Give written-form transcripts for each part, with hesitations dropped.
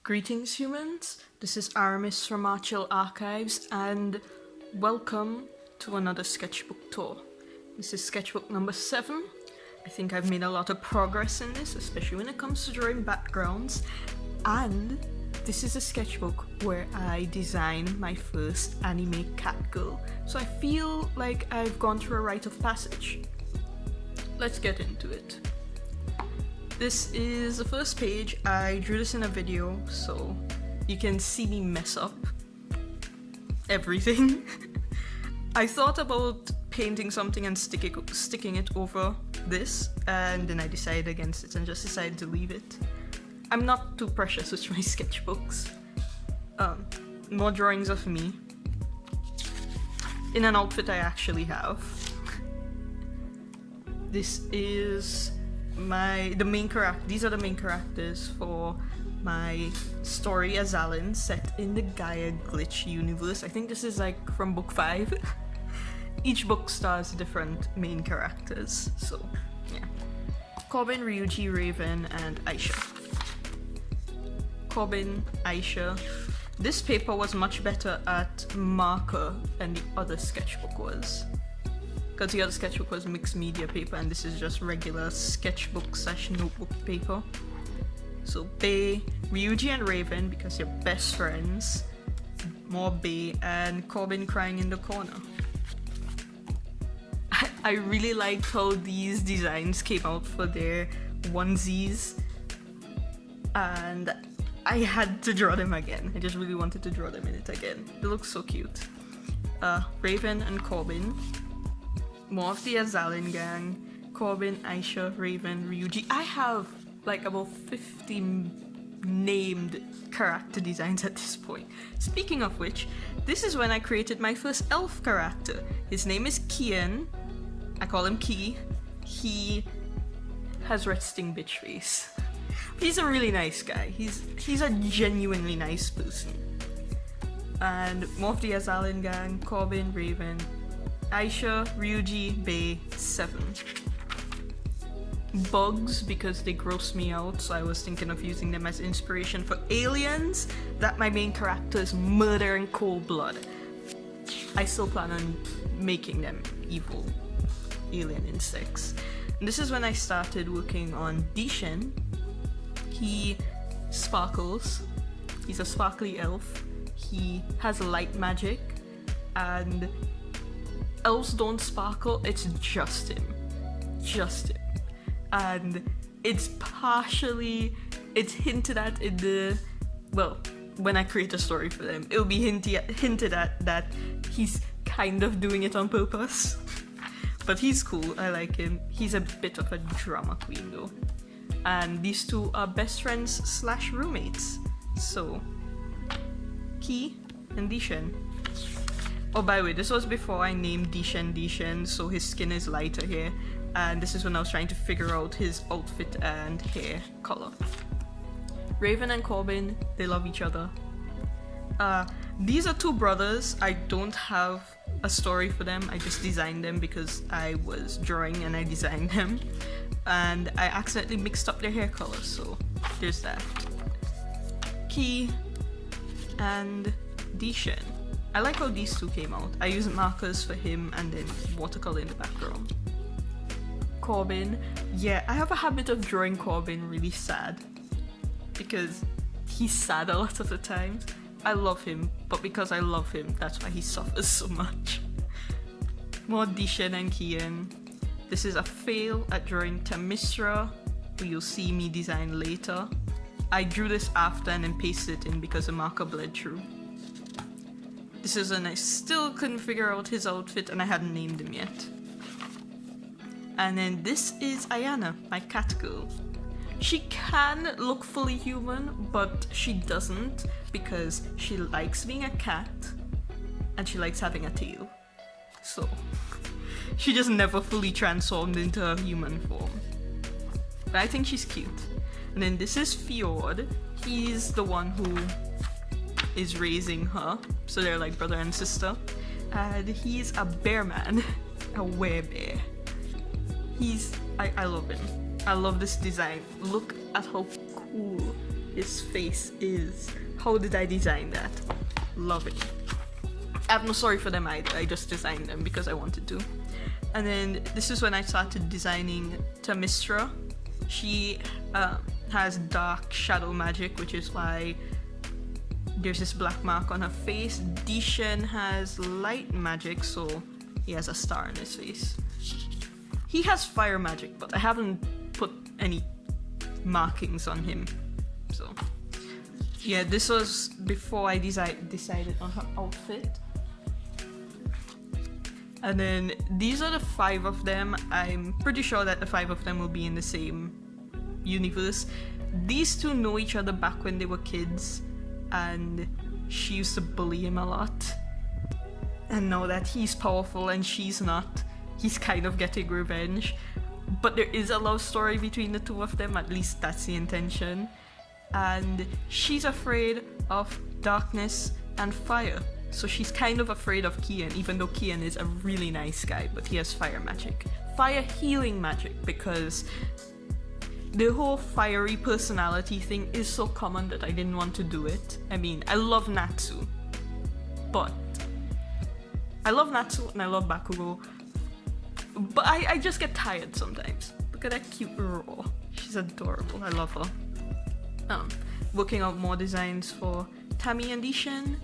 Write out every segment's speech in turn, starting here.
Greetings, humans. This is Aramis from Archill Archives, and welcome to another sketchbook tour. This is sketchbook number 7. I think I've made a lot of progress in this, especially when it comes to drawing backgrounds. And this is a sketchbook where I designed my first anime cat girl. So I feel like I've gone through a rite of passage. Let's get into it. This is the first page. I drew this in a video, so you can see me mess up everything. I thought about painting something and sticking it over this, and then I decided against it and just decided to leave it. I'm not too precious with my sketchbooks. More drawings of me in an outfit I actually have. This is the main character. These are the main characters for my story Azalin, set in the Gaia Glitch universe. I think this is like from book 5. Each book stars different main characters, so yeah. Corbin, Ryuji, Raven, and Aisha. Corbin, Aisha. This paper was much better at marker than the other sketchbook was, because the other sketchbook was mixed media paper and this is just regular sketchbook / notebook paper. So Bae, Ryuji and Raven, because they're best friends. More Bae, and Corbin crying in the corner. I really liked how these designs came out for their onesies, and I had to draw them again. I just really wanted to draw them in it again. They look so cute. Raven and Corbin. More of the Azalin gang. Corbin, Aisha, Raven, Ryuji. I have like about 50 named character designs at this point. Speaking of which, this is when I created my first elf character. His name is Kian. I call him Key. He has resting bitch face. He's a really nice guy. He's a genuinely nice person. And more of the Azalin gang. Corbin, Raven, Aisha, Ryuji, Bae, 7. Bugs, because they gross me out, so I was thinking of using them as inspiration for aliens that my main characters murder in cold blood. I still plan on making them evil alien insects. And this is when I started working on Dishen. He sparkles. He's a sparkly elf. He has light magic, and elves don't sparkle, it's just him. Just him. And it's hinted at in the, well, when I create a story for them, it'll be hinted at that he's kind of doing it on purpose. But he's cool, I like him. He's a bit of a drama queen though. And these two are best friends / roommates. So, Ki and Dishen. Oh, by the way, this was before I named Dishen, so his skin is lighter here. And this is when I was trying to figure out his outfit and hair color. Raven and Corbin, they love each other. These are two brothers. I don't have a story for them. I just designed them because I was drawing and I designed them. And I accidentally mixed up their hair color, so there's that. Ki and Dishen. I like how these two came out. I used markers for him and then watercolor in the background. Corbin. Yeah, I have a habit of drawing Corbin really sad, because he's sad a lot of the times. I love him, but because I love him, that's why he suffers so much. More Dishen and Kian. This is a fail at drawing Tamistra, who you'll see me design later. I drew this after and then pasted it in because the marker bled through. This is when I still couldn't figure out his outfit and I hadn't named him yet. And then this is Ayana, my cat girl. She can look fully human, but she doesn't, because she likes being a cat and she likes having a tail. So, she just never fully transformed into a human form. But I think she's cute. And then this is Fjord. He's the one who is raising her, so they're like brother and sister. And he's a bear man, a werebear. I love him. I love this design. Look at how cool his face is. How did I design that? Love it. I have no story for them either. I just designed them because I wanted to. And then this is when I started designing Themyscira. She has dark shadow magic, which is why there's this black mark on her face. Dishen has light magic, so he has a star on his face. He has fire magic, but I haven't put any markings on him. So yeah, this was before I decided on her outfit. And then these are the 5 of them. I'm pretty sure that the 5 of them will be in the same universe. These 2 know each other back when they were kids, and she used to bully him a lot. And now that he's powerful and she's not, he's kind of getting revenge. But there is a love story between the 2 of them, at least that's the intention. And she's afraid of darkness and fire. So she's kind of afraid of Kian, even though Kian is a really nice guy, but he has fire magic. Fire healing magic, because the whole fiery personality thing is so common that I didn't want to do it. I mean, I love Natsu, but I love Natsu and I love Bakugo, but I just get tired sometimes. Look at that cute girl. She's adorable. I love her. Working out more designs for Tammy and Dishen.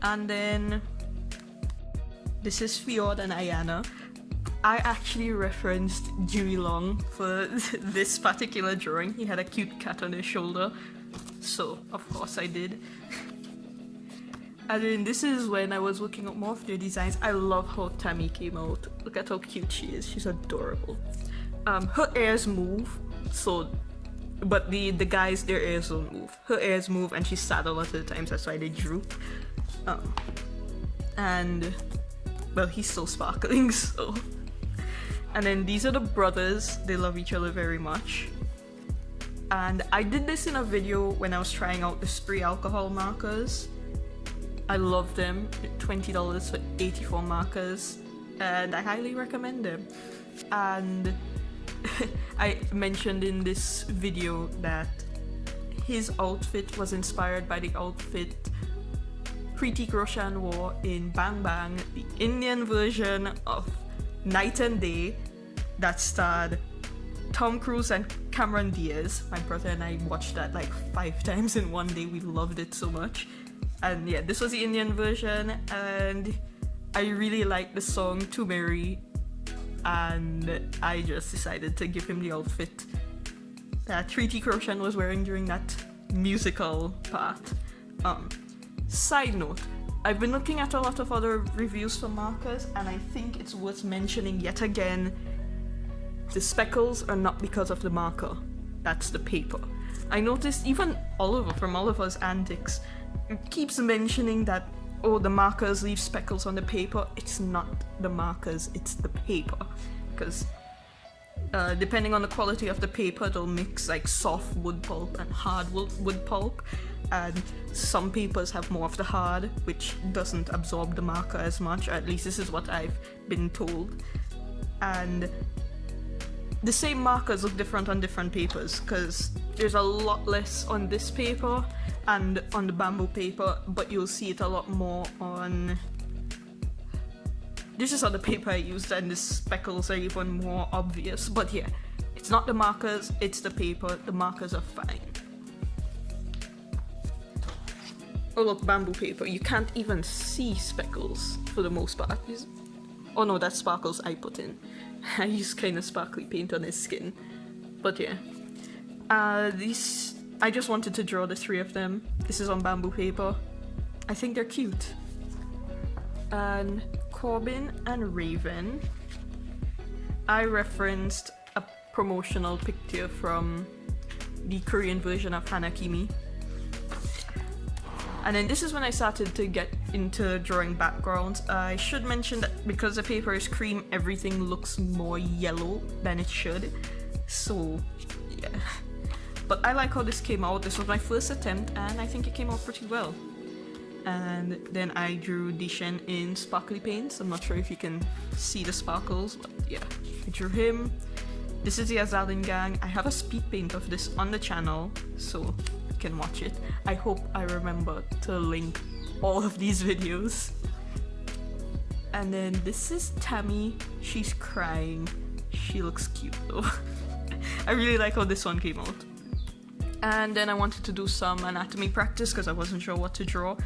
And then this is Fjord and Ayana. I actually referenced Jui Long for this particular drawing. He had a cute cat on his shoulder, so of course I did. And then this is when I was working out more of their designs. I love how Tammy came out. Look at how cute she is. She's adorable. Her ears move, so, but the guys, their ears don't move. Her ears move and she's sad a lot of the times, that's why they droop. And well, he's still sparkling, so. And then these are the brothers. They love each other very much. And I did this in a video when I was trying out the spray alcohol markers. I love them. $20 for 84 markers, and I highly recommend them. And I mentioned in this video that his outfit was inspired by the outfit Preeti Roshan wore in Bang Bang, the Indian version of Night and Day that starred Tom Cruise and Cameron Diaz. My brother and I watched that like 5 times in one day. We loved it so much. And yeah, this was the Indian version, and I really liked the song Too Merry, and I just decided to give him the outfit that Preeti Roshan was wearing during that musical part. Side note, I've been looking at a lot of other reviews for markers, and I think it's worth mentioning yet again, the speckles are not because of the marker, that's the paper. I noticed even Oliver from Oliver's Antics keeps mentioning that, oh, the markers leave speckles on the paper. It's not the markers, it's the paper. Because depending on the quality of the paper, they'll mix like soft wood pulp and hard wood pulp. And some papers have more of the hard, which doesn't absorb the marker as much, or at least this is what I've been told. And the same markers look different on different papers, because there's a lot less on this paper and on the bamboo paper, but you'll see it a lot more on... This is on the paper I used, and the speckles are even more obvious. But yeah, it's not the markers, it's the paper. The markers are fine. Oh look, bamboo paper. You can't even see speckles for the most part. Oh no, that's sparkles I put in. I used kind of sparkly paint on his skin. But yeah. These... I just wanted to draw the 3 of them. This is on bamboo paper. I think they're cute. And Corbin and Raven. I referenced a promotional picture from the Korean version of Hanakimi. And then this is when I started to get into drawing backgrounds. I should mention that because the paper is cream, everything looks more yellow than it should. So, yeah. But I like how this came out. This was my first attempt, and I think it came out pretty well. And then I drew Dishen in sparkly paints. I'm not sure if you can see the sparkles, but yeah. I drew him. This is the Azalin gang. I have a speed paint of this on the channel, so can watch it. I hope I remember to link all of these videos. And then this is Tammy. She's crying. She looks cute though. I really like how this one came out. And then I wanted to do some anatomy practice because I wasn't sure what to draw.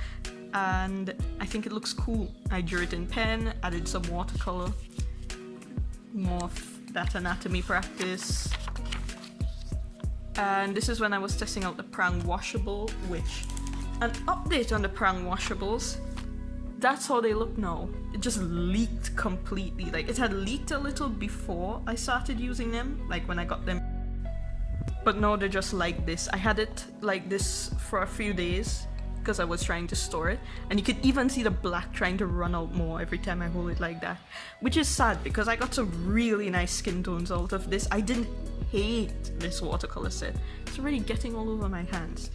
And I think it looks cool. I drew it in pen, added some watercolor. More of that anatomy practice. And this is when I was testing out the Prang washable, which, an update on the Prang washables. That's how they look now. It just leaked completely. Like, it had leaked a little before I started using them, like when I got them. But now they're just like this. I had it like this for a few days because I was trying to store it. And you could even see the black trying to run out more every time I hold it like that. Which is sad because I got some really nice skin tones out of this. I didn't hate this watercolor set. It's already getting all over my hands.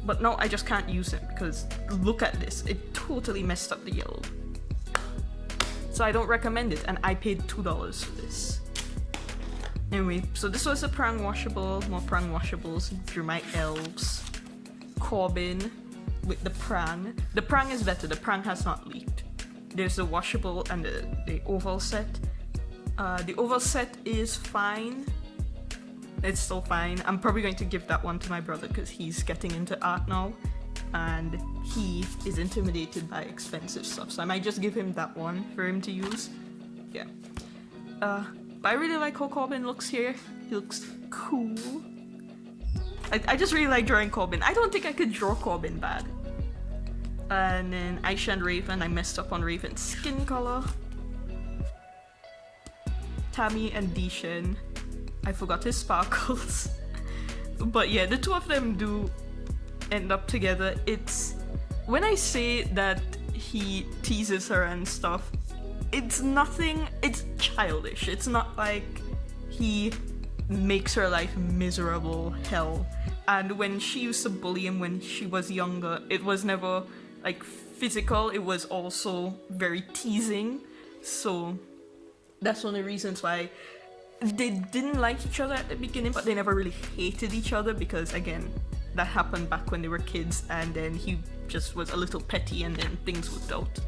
But now I just can't use it because look at this. It totally messed up the yellow. So I don't recommend it, and I paid $2 for this. Anyway, so this was a Prang washable, more Prang washables. Drew my elves. Corbin with the Prang. The Prang is better, the Prang has not leaked. There's the washable and the oval set. The oval set is fine. It's still fine. I'm probably going to give that one to my brother because he's getting into art now and he is intimidated by expensive stuff. So I might just give him that one for him to use. Yeah. But I really like how Corbin looks here. He looks cool. I just really like drawing Corbin. I don't think I could draw Corbin bad. And then Aisha and Raven. I messed up on Raven's skin color. Tammy and Dishan. I forgot his sparkles. But yeah, the two of them do end up together. It's when I say that he teases her and stuff, it's nothing, it's childish. It's not like he makes her life miserable hell. And when she used to bully him when she was younger, it was never like physical, it was also very teasing. So that's one of the reasons why they didn't like each other at the beginning, but they never really hated each other because, again, that happened back when they were kids and then he just was a little petty and then things worked out.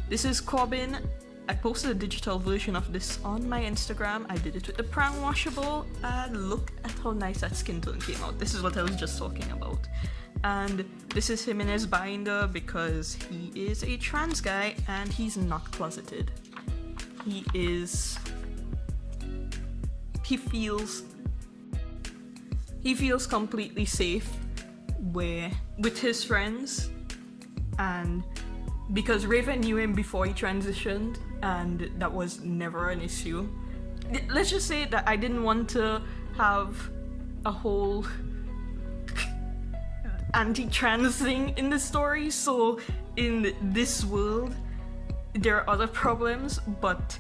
This is Corbin. I posted a digital version of this on my Instagram. I did it with the Prang washable and look at how nice that skin tone came out. This is what I was just talking about. And this is him in his binder because he is a trans guy and he's not closeted. He feels completely safe with his friends, and because Raven knew him before he transitioned and that was never an issue. Let's just say that I didn't want to have a whole anti-trans thing in the story, so in this world there are other problems, but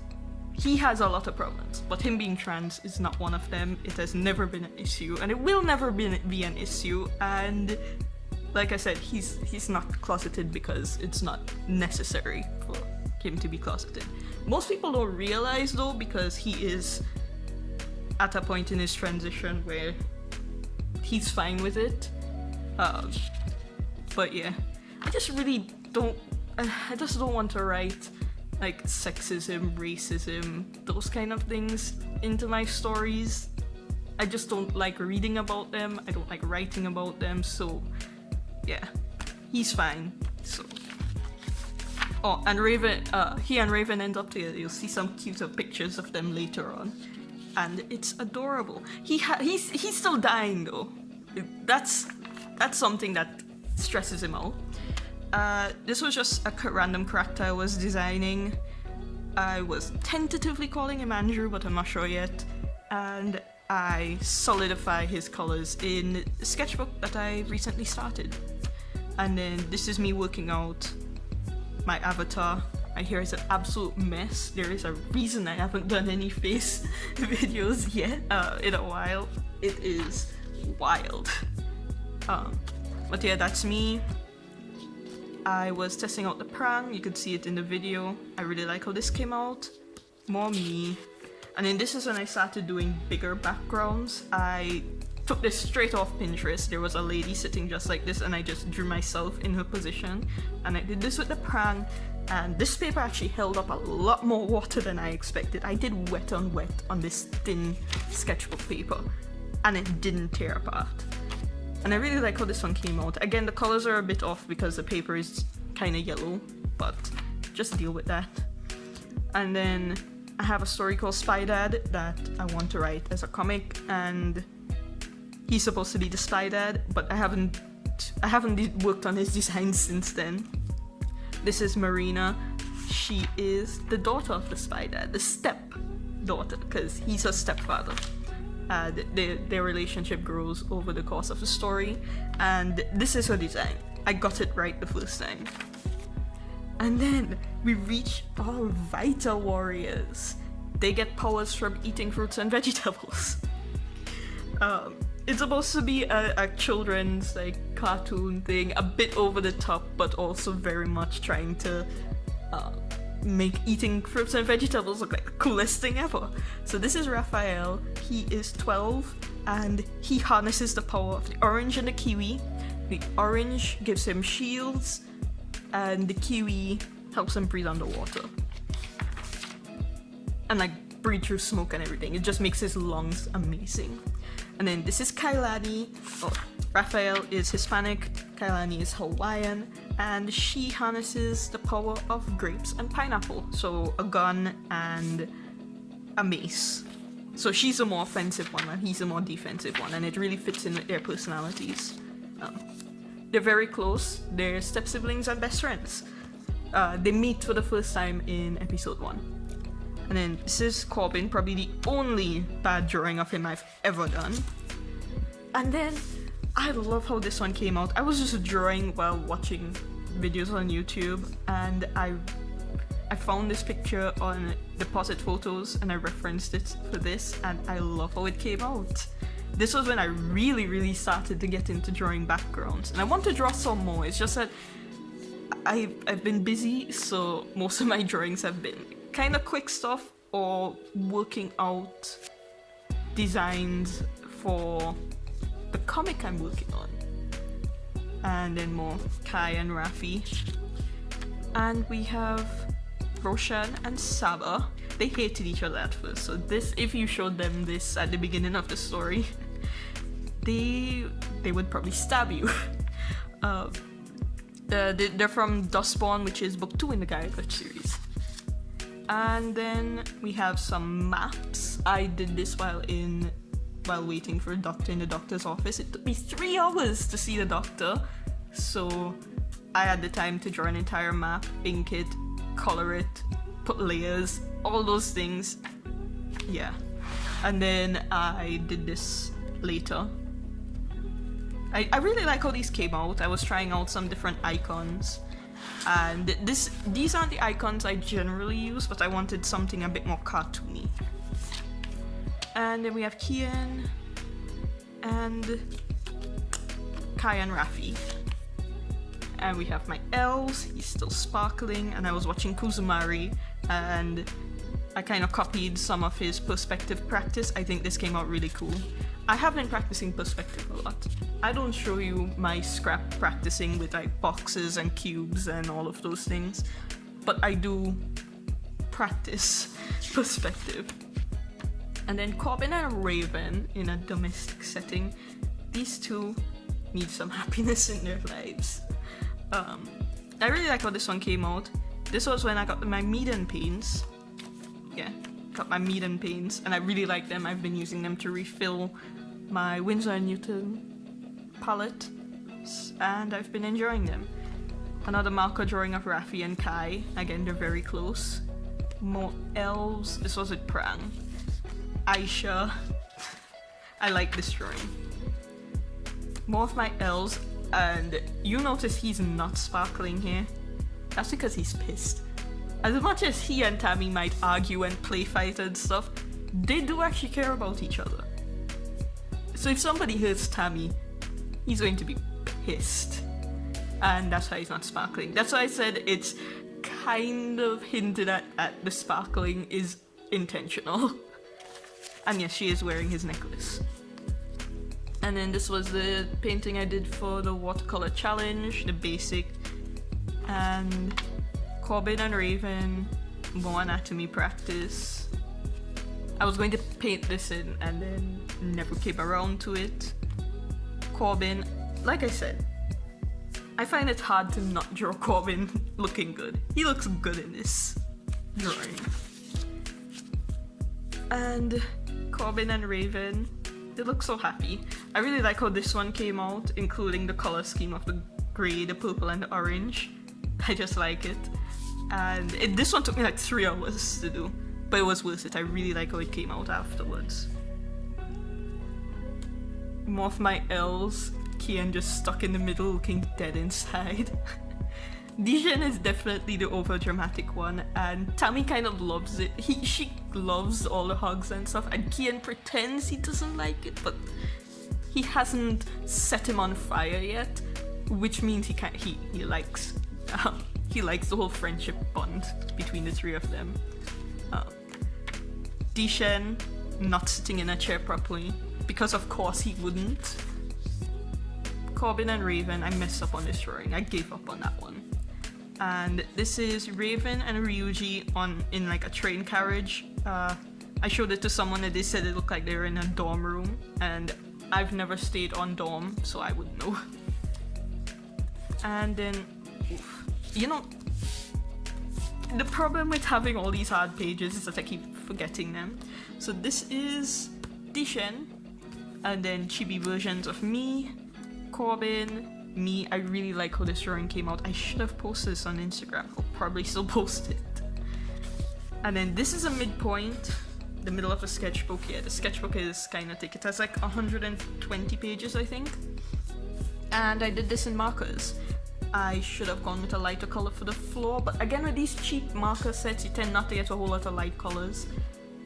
he has a lot of problems, but him being trans is not one of them. It has never been an issue, and it will never be an issue. And like I said, he's not closeted because it's not necessary for him to be closeted. Most people don't realize though, because he is at a point in his transition where he's fine with it. But yeah, I just don't want to write like sexism, racism, those kind of things into my stories. I just don't like reading about them. I don't like writing about them. So yeah, he's fine. So and Raven, he and Raven end up together. You'll see some cuter pictures of them later on, and it's adorable. He's still dying though. That's something that stresses him out. This was just a random character I was designing. I was tentatively calling him Andrew, but I'm not sure yet. And I solidify his colors in a sketchbook that I recently started. And then this is me working out my avatar. My hair is an absolute mess. There is a reason I haven't done any face videos yet in a while. It is wild. But yeah, that's me. I was testing out the Prang. You could see it in the video. I really like how this came out. More me. And then this is when I started doing bigger backgrounds. I took this straight off Pinterest. There was a lady sitting just like this, and I just drew myself in her position. And I did this with the prang, and this paper actually held up a lot more water than I expected. I did wet on wet on this thin sketchbook paper, and it didn't tear apart. And I really like how this one came out. Again, the colors are a bit off because the paper is kind of yellow, but just deal with that. And then I have a story called Spy Dad that I want to write as a comic, and he's supposed to be the Spy Dad, but I haven't worked on his design since then. This is Marina. She is the daughter of the Spy Dad, the step daughter, because he's her stepfather. Their relationship grows over the course of the story, and this is her design. I got it right the first time. And then we reach our Vita Warriors. They get powers from eating fruits and vegetables. It's supposed to be a children's like cartoon thing, a bit over the top, but also very much trying to make eating fruits and vegetables look like the coolest thing ever. So this is Raphael. He is 12, and he harnesses the power of the orange and the kiwi. The orange gives him shields, and the kiwi helps him breathe underwater. And like breathe through smoke and everything. It just makes his lungs amazing. And then this is Kailani. Oh, Raphael is Hispanic, Kailani is Hawaiian, and she harnesses the power of grapes and pineapple. So a gun and a mace. So she's a more offensive one and he's a more defensive one, and it really fits in with their personalities. They're very close. They're step siblings and best friends. They meet for the first time in episode 1. And then this is Corbin, probably the only bad drawing of him I've ever done. And then I love how this one came out. I was just drawing while watching videos on YouTube, and I found this picture on Deposit Photos and I referenced it for this, and I love how it came out. This was when I really started to get into drawing backgrounds, and I want to draw some more. It's just that I've been busy, so most of my drawings have been kind of quick stuff or working out designs for the comic I'm working on. And then more Kai and Rafi. And we have Roshan and Saba. They hated each other at first, so this, if you showed them this at the beginning of the story, they would probably stab you. They're from Dustborn, which is book 2 in the Guyverse series. And then we have some maps. I did this while waiting for a doctor in the doctor's office. It took me 3 hours to see the doctor, so I had the time to draw an entire map, ink it, color it, put layers, all those things. Yeah. And then I did this later. I really like how these came out. I was trying out some different icons. And these aren't the icons I generally use, but I wanted something a bit more cartoony. And then we have Kian and Kai and Rafi. And we have my elves. He's still sparkling, and I was watching Kuzumari, and I kind of copied some of his perspective practice. I think this came out really cool. I have been practicing perspective a lot. I don't show you my scrap practicing with like boxes and cubes and all of those things, but I do practice perspective. And then Corbin and Raven in a domestic setting. These two need some happiness in their lives. I really like how this one came out. This was when I got my Meaden paints. Yeah, got my Meaden paints, and I really like them. I've been using them to refill my Winsor & Newton palette, and I've been enjoying them. Another marker drawing of Rafi and Kai. Again, they're very close. More elves. This was with Prang. Aisha. I like this drawing. More of my elves, and you notice he's not sparkling here. That's because he's pissed. As much as he and Tammy might argue and play fight and stuff, they do actually care about each other. So if somebody hurts Tammy, he's going to be pissed. And that's why he's not sparkling. That's why I said it's kind of hinted at the sparkling is intentional. And yes, she is wearing his necklace. And then this was the painting I did for the watercolor challenge, the basic. And Corbin and Raven, more anatomy practice. I was going to paint this in and then never came around to it. Corbin, like I said, I find it hard to not draw Corbin looking good. He looks good in this drawing. And Corbin and Raven, they look so happy. I really like how this one came out, including the color scheme of the grey, the purple, and the orange. I just like it. And this one took me like 3 hours to do, but it was worth it. I really like how it came out afterwards. More of my L's. Kian just stuck in the middle looking dead inside. Dijon is definitely the over-dramatic one, and Tammy kind of loves it. She loves all the hugs and stuff, and Kian pretends he doesn't like it, but he hasn't set him on fire yet, which means he likes the whole friendship bond between the 3 of them. Dijon not sitting in a chair properly, because of course he wouldn't. Corbin and Raven, I messed up on this drawing. I gave up on that one. And this is Raven and Ryuji in like a train carriage. I showed it to someone and they said it looked like they were in a dorm room, and I've never stayed on dorm, so I wouldn't know. And then, you know, the problem with having all these hard pages is that I keep forgetting them. So this is Dijon, and then chibi versions of me, Corbin, me. I really like how this drawing came out. I should have posted this on Instagram. I'll probably still post it. And then this is a midpoint, the middle of a sketchbook. Yeah, the sketchbook is kind of thick. It has like 120 pages, I think. And I did this in markers. I should have gone with a lighter color for the floor, but again, with these cheap marker sets, you tend not to get a whole lot of light colors.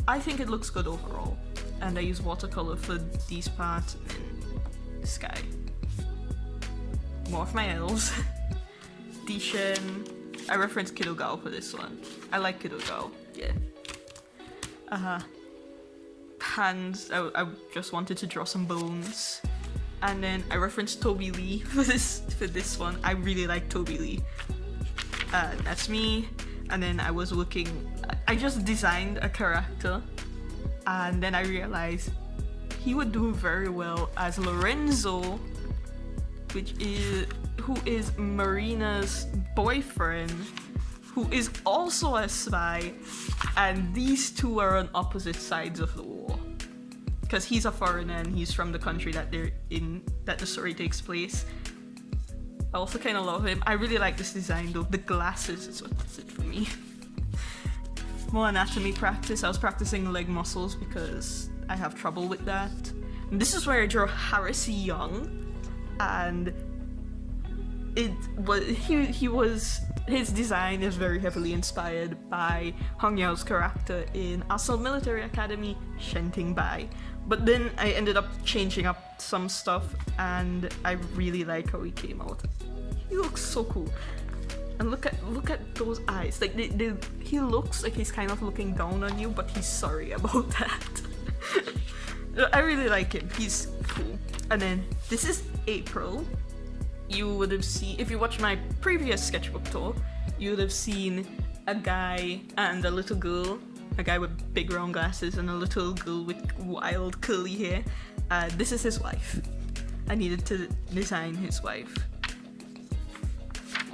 I think it looks good overall. And I use watercolor for these parts and the sky. More of my L's. Dijon. I referenced Kidogao for this one. I like Kidogao, yeah. Hands. I just wanted to draw some bones. And then I referenced Toby Lee for this one. I really like Toby Lee. That's me. And then I just designed a character, and then I realized he would do very well as Lorenzo, who is Marina's boyfriend, who is also a spy, and these two are on opposite sides of the war. Because he's a foreigner and he's from the country that they're in, that the story takes place. I also kind of love him. I really like this design though. The glasses is what does it for me. More anatomy practice. I was practicing leg muscles because I have trouble with that. And this is where I drew Harris Young, and his design is very heavily inspired by Hong Yao's character in Assault Military Academy, Shenting Bai. But then I ended up changing up some stuff, and I really like how he came out. He looks so cool. And look at those eyes. Like he looks like he's kind of looking down on you, but he's sorry about that. I really like him. He's cool. And then this is April. You would have seen, if you watched my previous sketchbook tour, you would have seen a guy and a little girl. A guy with big round glasses and a little girl with wild curly hair. This is his wife. I needed to design his wife.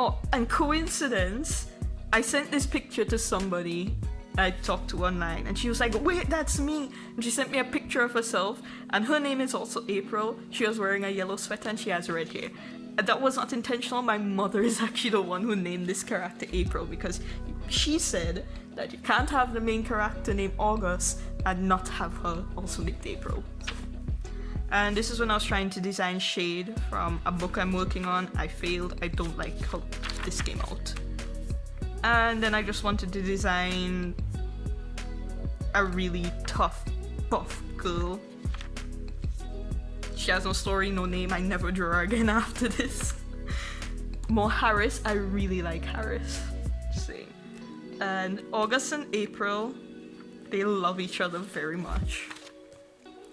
Oh, and coincidence, I sent this picture to somebody I talked to online, and she was like, wait, that's me. And she sent me a picture of herself, and her name is also April. She was wearing a yellow sweater and she has red hair. That was not intentional. My mother is actually the one who named this character April, because she said that you can't have the main character named August and not have her also named April. And this is when I was trying to design Shade from a book I'm working on. I failed. I don't like how this came out. And then I just wanted to design a really tough, buff girl. She has no story, no name. I never drew her again after this. More Harris. I really like Harris. Just saying. And August and April, they love each other very much.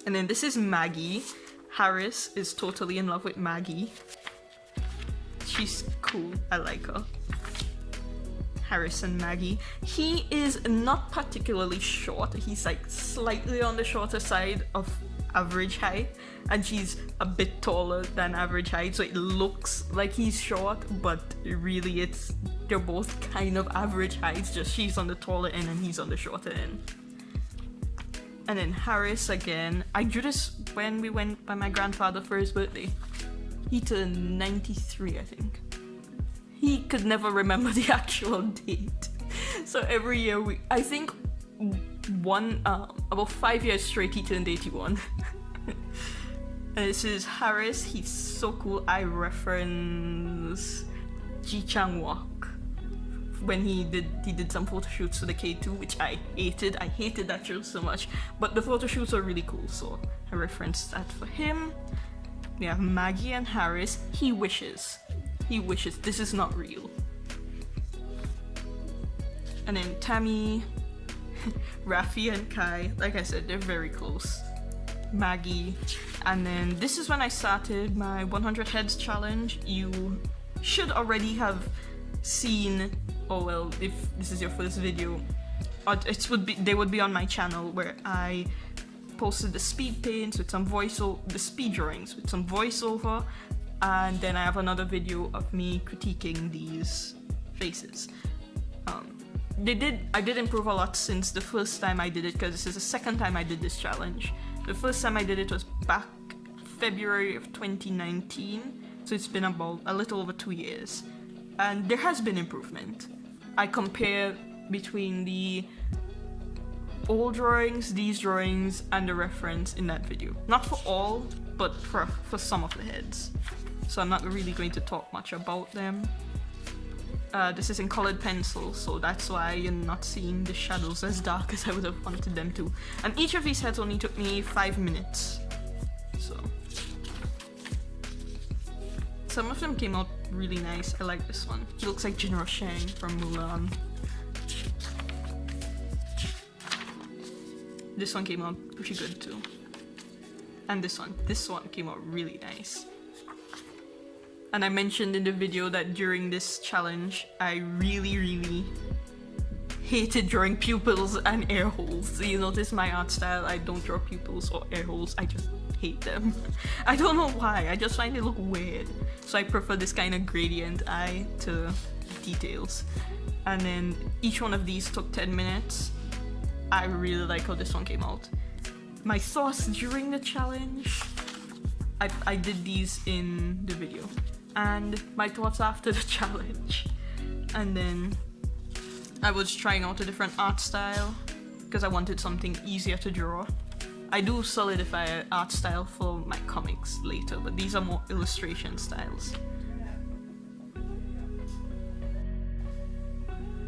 And then this is Maggie. Harris is totally in love with Maggie. She's cool, I like her. Harris and Maggie. He is not particularly short. He's like slightly on the shorter side of average height, and she's a bit taller than average height, so it looks like he's short, but really they're both kind of average heights, just she's on the taller end and he's on the shorter end. And then Harris again. I drew this when we went by my grandfather for his birthday. He turned 93, I think. He could never remember the actual date. So every year I think about 5 years straight he turned 81. And this is Harris. He's so cool. I reference Ji Chang Wok when he did some photo shoots for the K2, which I hated. I hated that show so much, but the photo shoots are really cool, so I referenced that for him. We have Maggie and Harris. He wishes this is not real. And then Tammy, Rafi and Kai, like I said, they're very close. Maggie. And then this is when I started my 100 heads challenge. You should already have seen, oh well, if this is your first video, they would be on my channel, where I posted the speed paints with some voiceover, the speed drawings with some voiceover, and then I have another video of me critiquing these faces. I did improve a lot since the first time I did it, because this is the second time I did this challenge. The first time I did it was back February of 2019, so it's been about a little over 2 years. And there has been improvement. I compare between the old drawings, these drawings, and the reference in that video. Not for all, but for some of the heads. So I'm not really going to talk much about them. This is in colored pencil, so that's why you're not seeing the shadows as dark as I would have wanted them to. And each of these heads only took me 5 minutes. So some of them came out really nice. I like this one. He looks like Jin Shang from Mulan. This one came out pretty good too. And this one came out really nice. And I mentioned in the video that during this challenge, I really hated drawing pupils and air holes. So you notice my art style, I don't draw pupils or air holes, I just hate them. I don't know why, I just find they look weird. So I prefer this kind of gradient eye to details. And then each one of these took 10 minutes. I really like how this one came out. My thoughts during the challenge, I did these in the video. And my thoughts after the challenge. And then I was trying out a different art style because I wanted something easier to draw. I do solidify an art style for my comics later, but these are more illustration styles.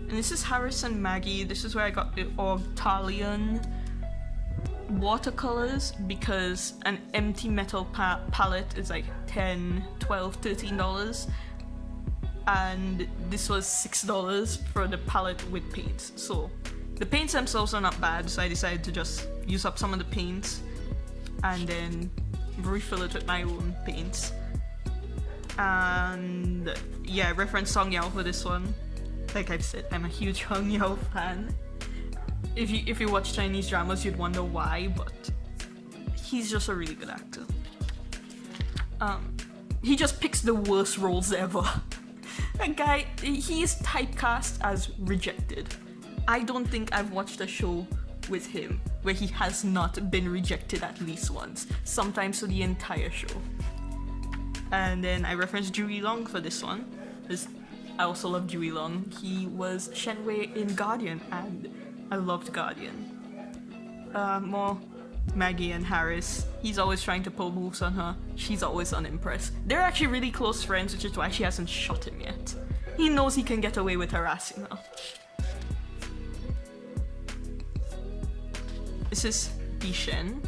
And this is Harris and Maggie. This is where I got the Ortalian watercolors, because an empty metal palette is like $10, $12, $13, and this was $6 for the palette with paints. So the paints themselves are not bad, so I decided to just use up some of the paints and then refill it with my own paints. And yeah, I referenced Song Yao for this one. Like I've said, I'm a huge Song Yao fan. If you watch Chinese dramas, you'd wonder why, but he's just a really good actor. He just picks the worst roles ever. That guy, he is typecast as rejected. I don't think I've watched a show with him where he has not been rejected at least once, sometimes for the entire show. And then I referenced Jui Long for this one. I also love Jui Long. He was Shenwei in Guardian, and I loved Guardian. More Maggie and Harris. He's always trying to pull moves on her. She's always unimpressed. They're actually really close friends, which is why she hasn't shot him yet. He knows he can get away with harassing her. This is Dishen.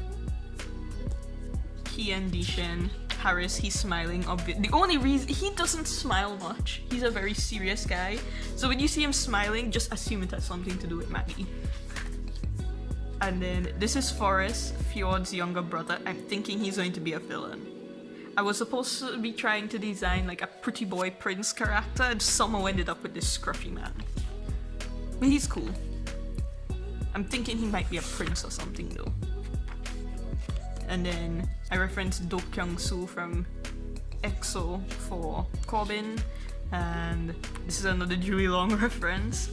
He and Dishen. Harris, he's smiling. The only reason he doesn't smile much. He's a very serious guy. So when you see him smiling, just assume it has something to do with Maggie. And then this is Forrest, Fjord's younger brother. I'm thinking he's going to be a villain. I was supposed to be trying to design like a pretty boy prince character and somehow ended up with this scruffy man. But he's cool. I'm thinking he might be a prince or something though. And then I referenced Do Kyung-soo from EXO for Corbin. And this is another Julie Long reference.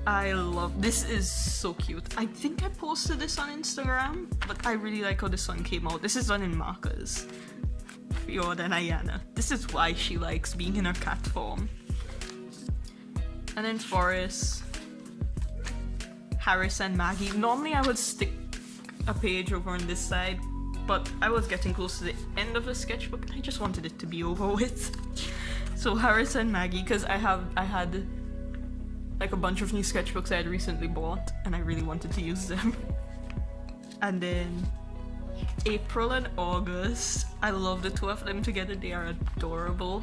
I love this. Is so cute. I think I posted this on Instagram, but I really like how this one came out. This is done in markers. Fjord and Ayana. This is why she likes being in her cat form. And then Forrest, Harris and Maggie. Normally I would stick a page over on this side, but I was getting close to the end of the sketchbook and I just wanted it to be over with. So Harris and Maggie, because I had like a bunch of new sketchbooks I had recently bought and I really wanted to use them. And then April and August. I love the two of them together. They are adorable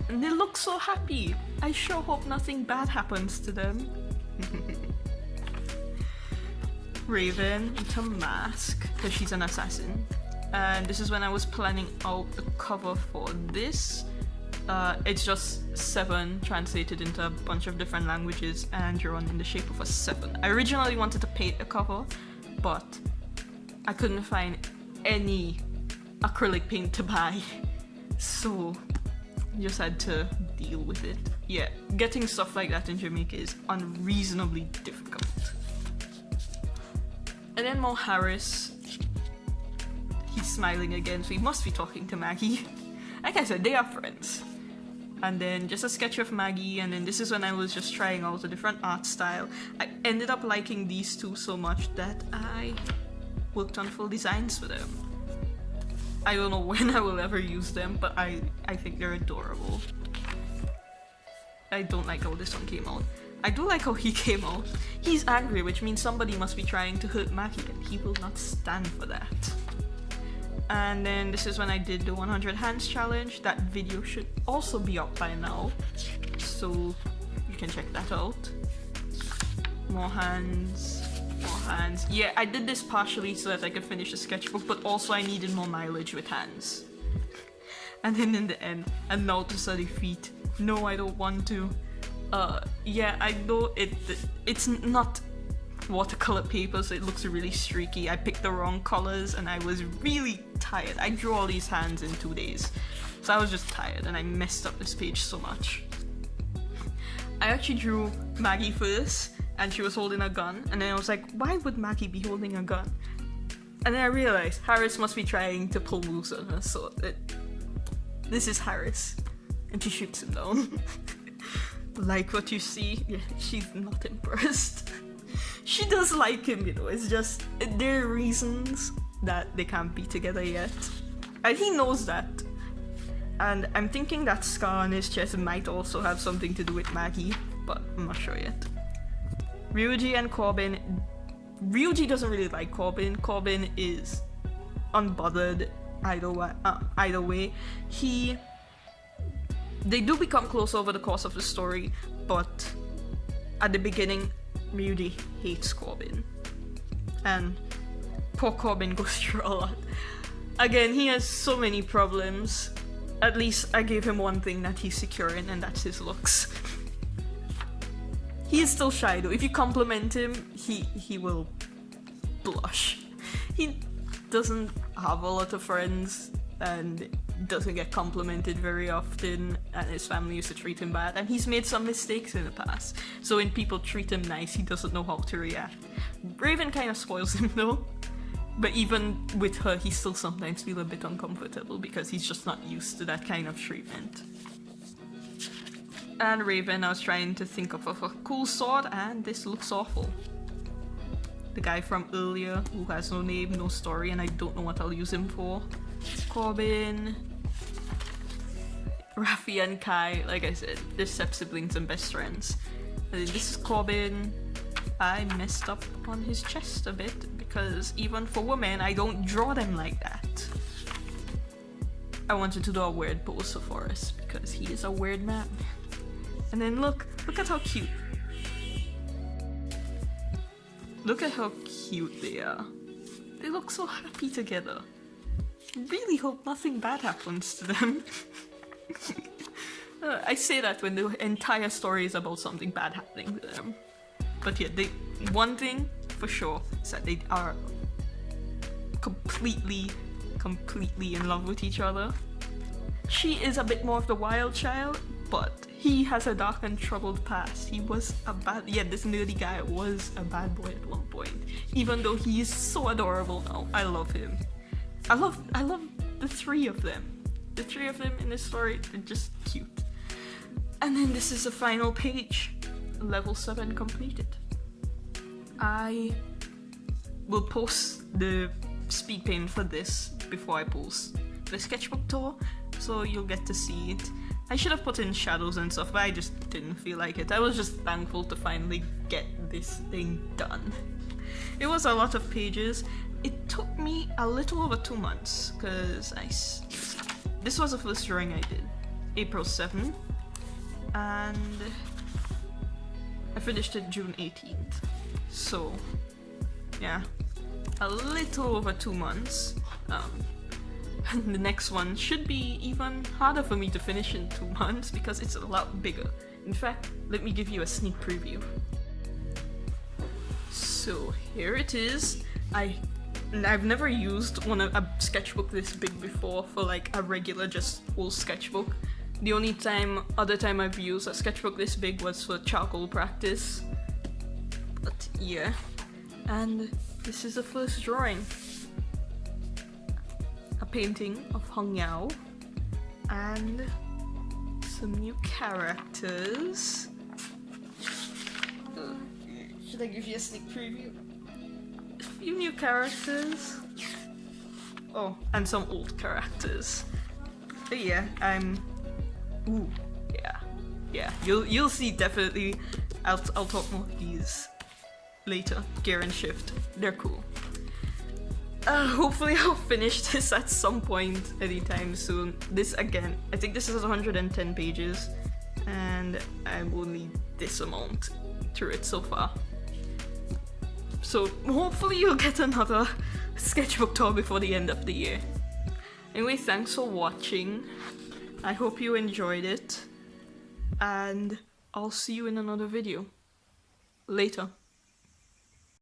and they look so happy. I sure hope nothing bad happens to them. Raven with a mask because she's an assassin. And this is when I was planning out the cover for this. It's just 7 translated into a bunch of different languages and drawn in the shape of a 7. I originally wanted to paint the cover, but I couldn't find any acrylic paint to buy, so I just had to deal with it. Yeah, getting stuff like that in Jamaica is unreasonably difficult. And then more Harris. He's smiling again, so he must be talking to Maggie. Like I said, they are friends. And then just a sketch of Maggie, and then this is when I was just trying out a different art style. I ended up liking these two so much that I worked on full designs for them. I don't know when I will ever use them, but I think they're adorable. I don't like how this one came out. I do like how he came out. He's angry, which means somebody must be trying to hurt Maggie, and he will not stand for that. And then this is when I did the 100 hands challenge. That video should also be up by now, so you can check that out. More hands, more hands. Yeah, I did this partially so that I could finish the sketchbook, but also I needed more mileage with hands. And then in the end, and now to study feet. No, I don't want to. Yeah, I know it's not watercolor paper, so it looks really streaky. I picked the wrong colors and I was really tired. I drew all these hands in 2 days, so I was just tired and I messed up this page so much. I actually drew Maggie first and she was holding a gun, and then I was like, why would Maggie be holding a gun? And then I realized Harris must be trying to pull moves on her, so this is Harris, and she shoots him down. Like what you see, yeah, she's not impressed. She does like him, you know, it's just, there are reasons that they can't be together yet. And he knows that. And I'm thinking that scar on his chest might also have something to do with Maggie, but I'm not sure yet. Ryuji and Corbin. Ryuji doesn't really like Corbin. Corbin is unbothered either way. They do become close over the course of the story, but at the beginning, Ryuji hates Corbin. And poor Corbin goes through a lot. Again, he has so many problems. At least I gave him one thing that he's secure in, and that's his looks. He is still shy though. If you compliment him, he will blush. He doesn't have a lot of friends and doesn't get complimented very often, and his family used to treat him bad, and he's made some mistakes in the past. So when people treat him nice, he doesn't know how to react. Raven kind of spoils him though, but even with her, he still sometimes feels a bit uncomfortable because he's just not used to that kind of treatment. And Raven, I was trying to think of a cool sword, and this looks awful. The guy from earlier who has no name, no story, and I don't know what I'll use him for. Corbin, Rafi and Kai, like I said, they're step-siblings and best friends. And then this is Corbin. I messed up on his chest a bit because even for women, I don't draw them like that. I wanted to do a weird pose for Forrest because he is a weird man. And then look at how cute. Look at how cute they are. They look so happy together. Really hope nothing bad happens to them. I say that when the entire story is about something bad happening to them. But yeah, one thing for sure is that they are completely in love with each other. She is a bit more of the wild child, but he has a dark and troubled past. He was this nerdy guy was a bad boy at one point. Even though he is so adorable now, I love him. I love the three of them. The three of them in this story are just cute. And then this is the final page. Level 7 completed. I will post the speed paint for this before I post the sketchbook tour, so you'll get to see it. I should have put in shadows and stuff, but I just didn't feel like it. I was just thankful to finally get this thing done. It was a lot of pages. It took me a little over 2 months, because this was the first drawing I did, April 7th, and I finished it June 18th. So, yeah, a little over 2 months. And the next one should be even harder for me to finish in 2 months because it's a lot bigger. In fact, let me give you a sneak preview. So here it is. I've never used a sketchbook this big before for like a regular just whole sketchbook. The only other time I've used a sketchbook this big was for charcoal practice. But yeah, and this is the first drawing. A painting of Hong Yao and some new characters. Should I give you a sneak preview? A few new characters. Oh, and some old characters. But yeah, ooh, yeah. You'll see definitely. I'll talk more of these later. Gear and Shift, they're cool. Hopefully I'll finish this at some point anytime soon. This again, I think this is 110 pages, and I've only this amount through it so far. So hopefully you'll get another sketchbook tour before the end of the year. Anyway, thanks for watching. I hope you enjoyed it, and I'll see you in another video. Later.